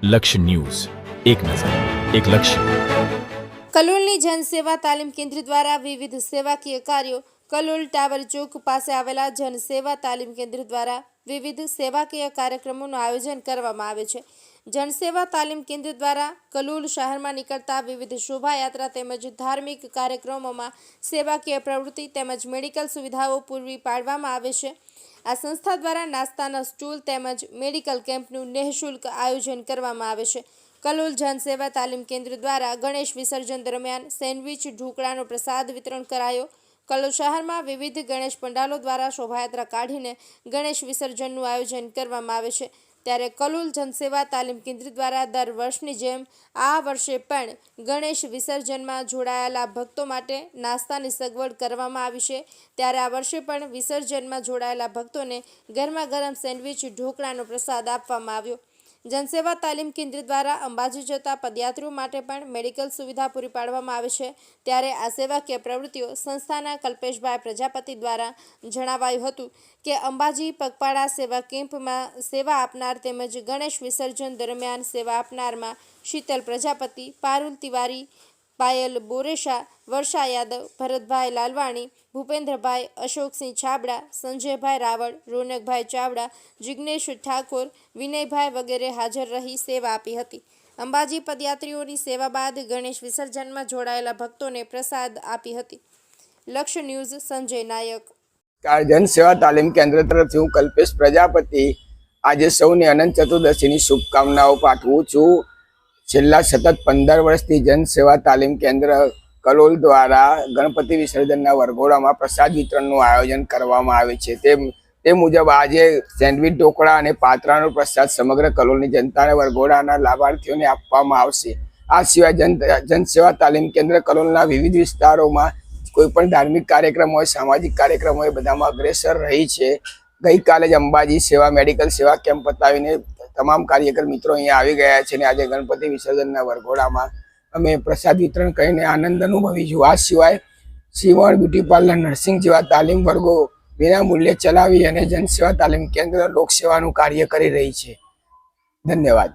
લક્ષ્ય ન્યૂઝ, એક નજર, એક લક્ષ્ય. કલોલની જનસેવા તાલીમ કેન્દ્ર દ્વારા વિવિધ સેવાકીય કાર્યો. કલોલ ટાવર ચોક પાસે આવેલા જનસેવા તાલીમ કેન્દ્ર દ્વારા વિવિધ સેવાકીય કાર્યક્રમોનું આયોજન કરવામાં આવે છે. જનસેવા તાલીમ કેન્દ્ર દ્વારા કલોલ શહેરમાં નીકળતા વિવિધ શોભાયાત્રા તેમજ ધાર્મિક કાર્યક્રમોમાં સેવાકીય પ્રવૃત્તિ તેમજ મેડિકલ સુવિધાઓ પૂરી પાડવામાં આવે છે. આ સંસ્થા દ્વારા નાસ્તાના સ્ટોલ તેમજ મેડિકલ કેમ્પનું નિઃશુલ્ક આયોજન કરવામાં આવે છે. કલોલ જનસેવા તાલીમ કેન્દ્ર દ્વારા ગણેશ વિસર્જન દરમિયાન સેન્ડવિચ ઢોકળાનો પ્રસાદ વિતરણ કરાયો. કલોલ શહેરમાં વિવિધ ગણેશ પંડાલો દ્વારા શોભાયાત્રા કાઢીને ગણેશ વિસર્જનનું આયોજન કરવામાં આવે છે. ત્યારે કલોલ જનસેવા તાલીમ કેન્દ્ર દ્વારા દર વર્ષની જેમ આ વર્ષે પણ ગણેશ વિસર્જનમાં જોડાયેલા ભક્તો માટે નાસ્તાની સગવડ કરવામાં આવી છે. ત્યારે આ વર્ષે પણ વિસર્જનમાં જોડાયેલા ભક્તોને ગરમા ગરમ સેન્ડવિચ ઢોકળાનો પ્રસાદ આપવામાં આવ્યો. જનસેવા તાલીમ કેન્દ્ર દ્વારા અંબાજી જતા પદયાત્રીઓ માટે પણ મેડિકલ સુવિધા પૂરી પાડવામાં આવે છે. ત્યારે આ સેવાકીય પ્રવૃત્તિઓ સંસ્થાના કલ્પેશભાઈ પ્રજાપતિ દ્વારા જણાવાયું હતું કે અંબાજી પગપાળા સેવા કેમ્પમાં સેવા આપનાર તેમજ ગણેશ વિસર્જન દરમિયાન સેવા આપનારમાં શીતલ પ્રજાપતિ, પારુલ તિવારી, પાયલ બોરેશા, વર્ષા યાદવ, ભરતભાઈ લાલવાણી, ભૂપેન્દ્રભાઈ, અશોકસિંહ છાબડા, સંજયભાઈ રાવળ, રોનકભાઈ ચાવડા, જિગ્નેશ ઠાકોર, વિનયભાઈ વગેરે હાજર રહી સેવા આપી હતી. અંબાજી પદયાત્રીઓની સેવા બાદ ગણેશ વિસર્જનમાં જોડાયેલા ભક્તોને પ્રસાદ આપી હતી. લક્ષ્ય ન્યૂઝ, સંજય નાયક. જનસેવા તાલીમ કેન્દ્ર તરફથી હું કલ્પેશ પ્રજાપતિ આજે સૌને અનંત ચતુર્દશીની શુભકામનાઓ પાઠવું છું. છેલ્લા સતત 15 વર્ષથી જનસેવા તાલીમ કેન્દ્ર કલોલ દ્વારા ગણપતિ વિસર્જનના વરઘોડામાં પ્રસાદ વિતરણનું આયોજન કરવામાં આવે છે. તે મુજબ આજે સેન્ડવિચ ઢોકળા અને પાત્રાનો પ્રસાદ સમગ્ર કલોલની જનતાને વરઘોડાના લાભાર્થીઓને આપવામાં આવશે. આ સિવાય જનસેવા તાલીમ કેન્દ્ર કલોલના વિવિધ વિસ્તારોમાં કોઈ પણ ધાર્મિક કાર્યક્રમ હોય, સામાજિક કાર્યક્રમ હોય, બધામાં અગ્રેસર રહી છે. ગઈકાલે જ અંબાજી સેવા મેડિકલ સેવા કેમ્પ પતાવીને તમામ કાર્યકર મિત્રો અહીંયા આવી ગયા છે અને આજે ગણપતિ વિસર્જનના વરઘોડામાં અમે પ્રસાદ વિતરણ કરીને આનંદ અનુભવીશું. આ સિવાય સીવણ, બ્યુટી પાર્લર, નર્સિંગ જેવા તાલીમ વર્ગો વિના મૂલ્યે ચલાવી અને જનસેવા તાલીમ કેન્દ્ર લોકસેવાનું કાર્ય કરી રહી છે. ધન્યવાદ.